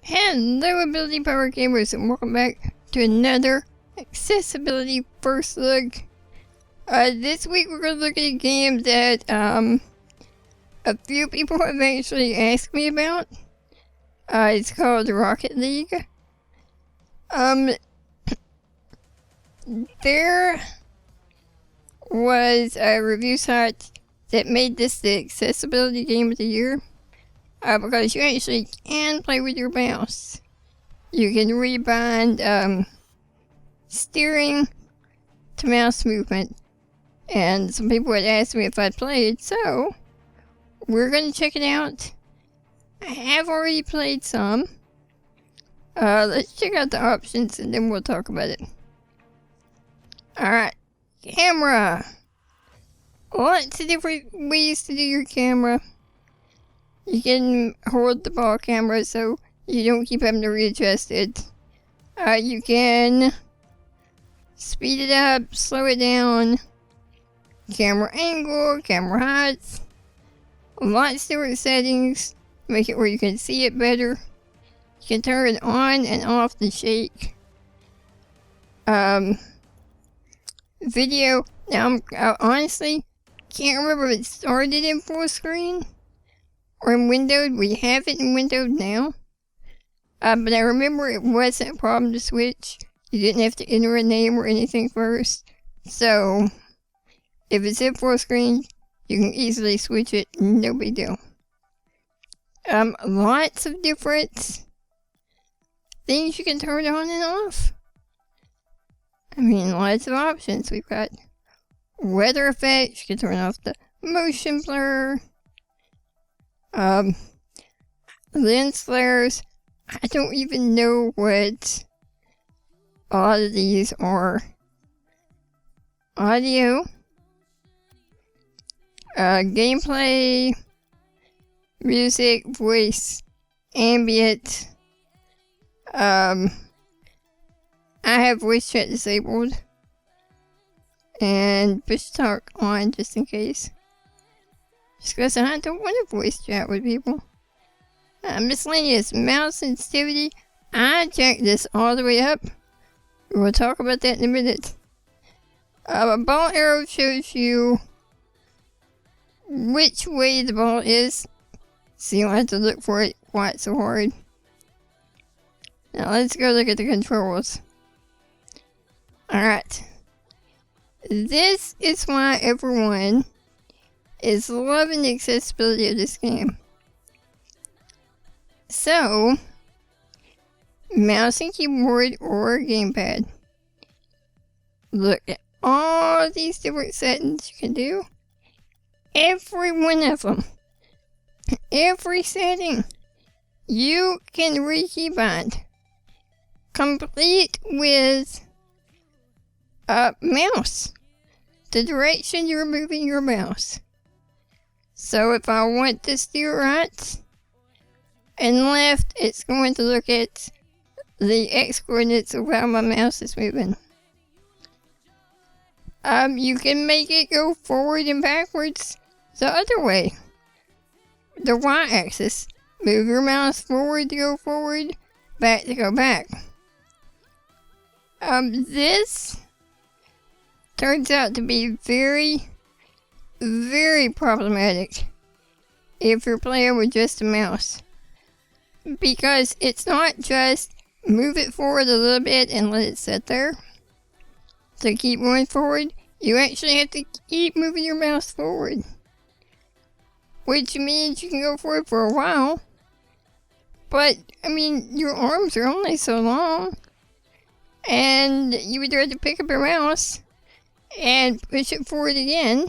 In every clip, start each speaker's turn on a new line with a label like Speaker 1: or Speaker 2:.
Speaker 1: Hello ability power gamers, and welcome back to another accessibility first look. This week we're going to look at a game that a few people have actually asked me about. It's called Rocket League. There was a review site that made this the accessibility game of the year. Because you actually can play with your mouse. You can rebind steering to mouse movement. And some people had asked me if I'd played, so we're going to check it out. I have already played some. Let's check out the options and then we'll talk about it. Alright, camera. Lots of different ways to do your camera. You can hold the ball camera so you don't keep having to readjust it. You can speed it up, slow it down, camera angle, camera height, lots of different settings, make it where you can see it better. You can turn on and off the shake. Video, now I honestly can't remember if it started in full screen or in windowed. We have it in windowed now. But I remember it wasn't a problem to switch. You didn't have to enter a name or anything first. So, if it's in full screen, you can easily switch it. No big deal. Lots of different things you can turn on and off. I mean, lots of options. We've got weather effects. You can turn off the motion blur. Lens flares. I don't even know what a lot of these are. Audio. Gameplay. Music, voice, ambient. I have voice chat disabled. And push talk on just in case. Just because I don't want to voice chat with people. Miscellaneous mouse sensitivity. I jacked this all the way up. We'll talk about that in a minute. A ball arrow shows you which way the ball is, so you don't have to look for it quite so hard. Now let's go look at the controls. Alright. This is why everyone is loving the accessibility of this game. So, mouse and keyboard or gamepad. Look at all these different settings you can do. Every one of them. Every setting. You can rekeybind. Complete with mouse. The direction you're moving your mouse. So if I want to steer right and left, it's going to look at the X coordinates of how my mouse is moving. You can make it go forward and backwards the other way. The Y axis. Move your mouse forward to go forward, back to go back. This turns out to be very, very problematic if you're playing with just a mouse. Because it's not just move it forward a little bit and let it sit there. To keep going forward, you actually have to keep moving your mouse forward. Which means you can go forward for a while. But, I mean, your arms are only so long. And you either have to pick up your mouse and push it forward again.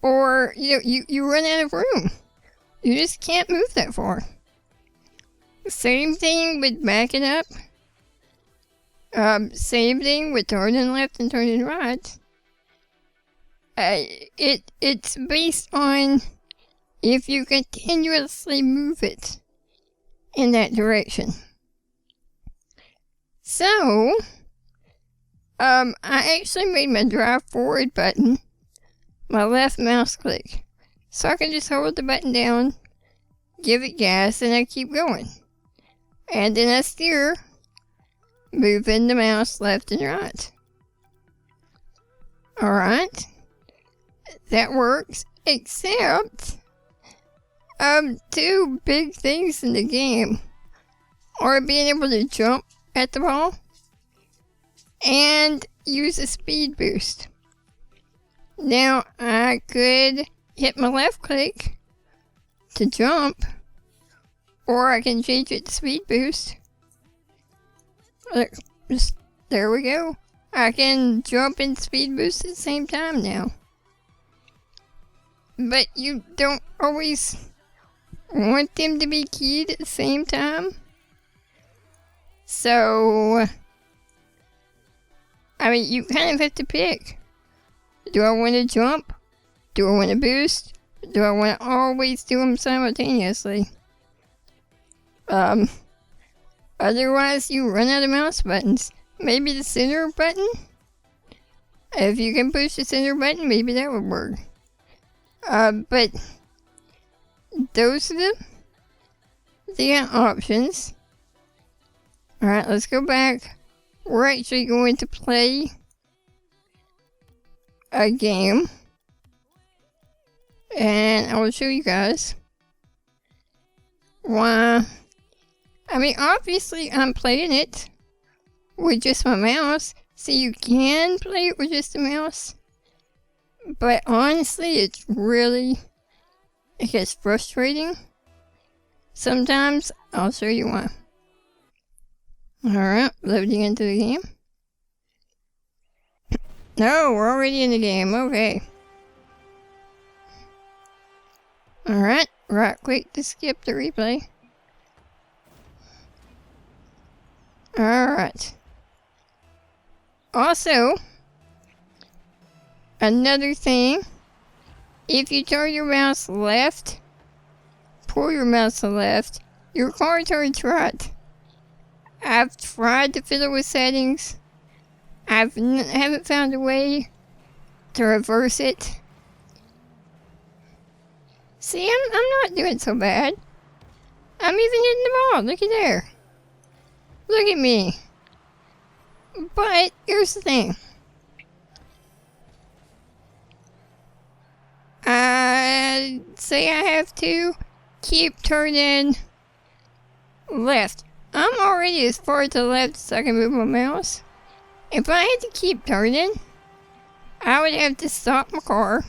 Speaker 1: Or, you run out of room. You just can't move that far. Same thing with backing up. Same thing with turning left and turning right. It's based on if you continuously move it in that direction. So, I actually made my drive forward button my left mouse click. So I can just hold the button down, give it gas, and I keep going. And then I steer, moving the mouse left and right. Alright, that works, except two big things in the game are being able to jump at the ball and use a speed boost. Now, I could hit my left click to jump, or I can change it to speed boost. Look, there we go. I can jump and speed boost at the same time now. But you don't always want them to be keyed at the same time. So, I mean, you kind of have to pick. Do I want to jump? Do I want to boost? Do I want to always do them simultaneously? Otherwise you run out of mouse buttons. Maybe the center button? If you can push the center button, maybe that would work. But those are the options. Alright, let's go back. We're actually going to play a game. And I will show you guys why. I mean, obviously I'm playing it with just my mouse, so you can play it with just a mouse. But honestly, it gets frustrating sometimes. I'll show you why. Alright, loading into the game. No, we're already in the game, okay. Alright, right click to skip the replay. Alright. Also, another thing, if you turn your mouse left, pull your mouse to left, your car turns right. I've tried to fiddle with settings. I haven't found a way to reverse it. See, I'm not doing so bad. I'm even hitting the ball. Look at there. Look at me. But here's the thing. Say I have to keep turning left. I'm already as far to the left as I can move my mouse. If I had to keep turning, I would have to stop my car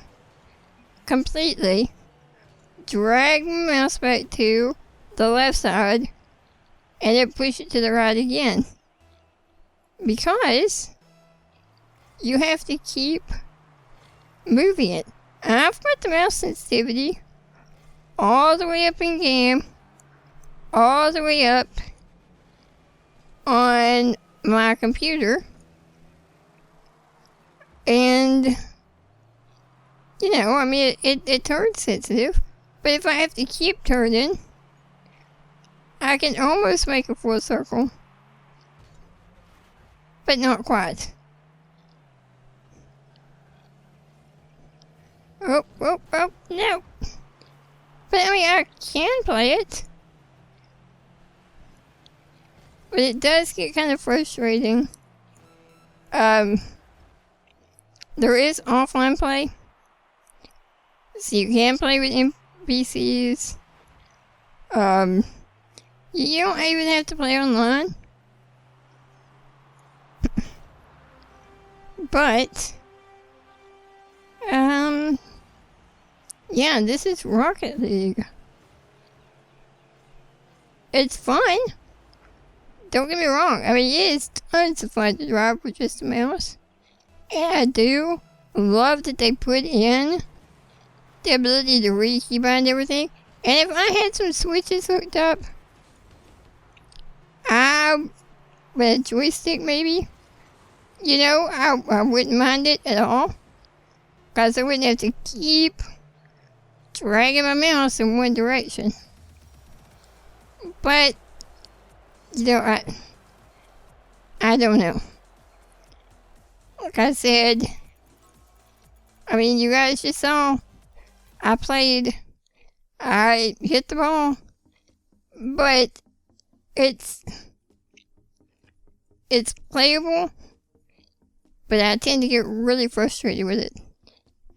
Speaker 1: completely, drag my mouse back to the left side, and then push it to the right again. Because you have to keep moving it. I've got the mouse sensitivity all the way up in game, all the way up on my computer. And, you know, I mean, it turns sensitive. But if I have to keep turning, I can almost make a full circle. But not quite. Oh, no. But I mean, I can play it. But it does get kind of frustrating. There is offline play. So you can play with NPCs. You don't even have to play online. But, yeah, this is Rocket League. It's fun. Don't get me wrong. I mean, it is tons of fun to drive with just a mouse. And I do love that they put in the ability to re-keybind everything. And if I had some switches hooked up, with a joystick maybe, you know, I wouldn't mind it at all. Because I wouldn't have to keep dragging my mouse in one direction. But, you know, I don't know. Like I said, I mean, you guys just saw, I hit the ball, but It's playable, but I tend to get really frustrated with it.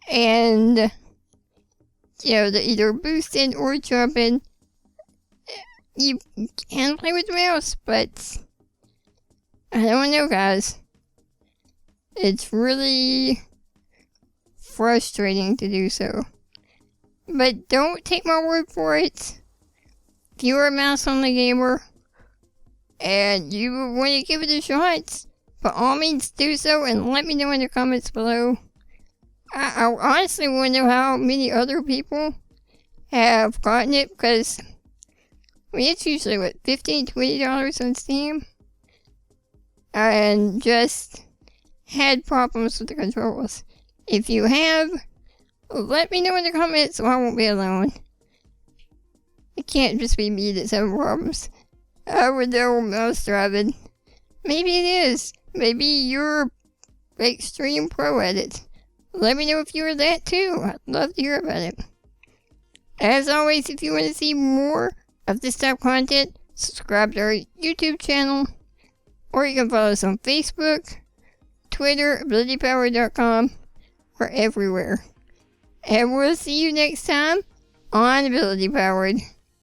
Speaker 1: And, the either boosting or jumping, you can play with the mouse, but I don't know, guys. It's really frustrating to do so. But don't take my word for it. If you're a mouse-only gamer and you want to give it a shot, by all means do so and let me know in the comments below. I honestly want to know how many other people have gotten it, because it's usually $15, $20 on Steam, and just had problems with the controls. If you have, let me know in the comments so I won't be alone. It can't just be me that's having problems. I would know mouse driving. Maybe it is. Maybe you're extreme pro at it. Let me know if you're that too. I'd love to hear about it. As always, if you want to see more of this type of content, subscribe to our YouTube channel, or you can follow us on Facebook, Twitter, AbilityPowered.com. We're everywhere. And we'll see you next time on Ability Powered.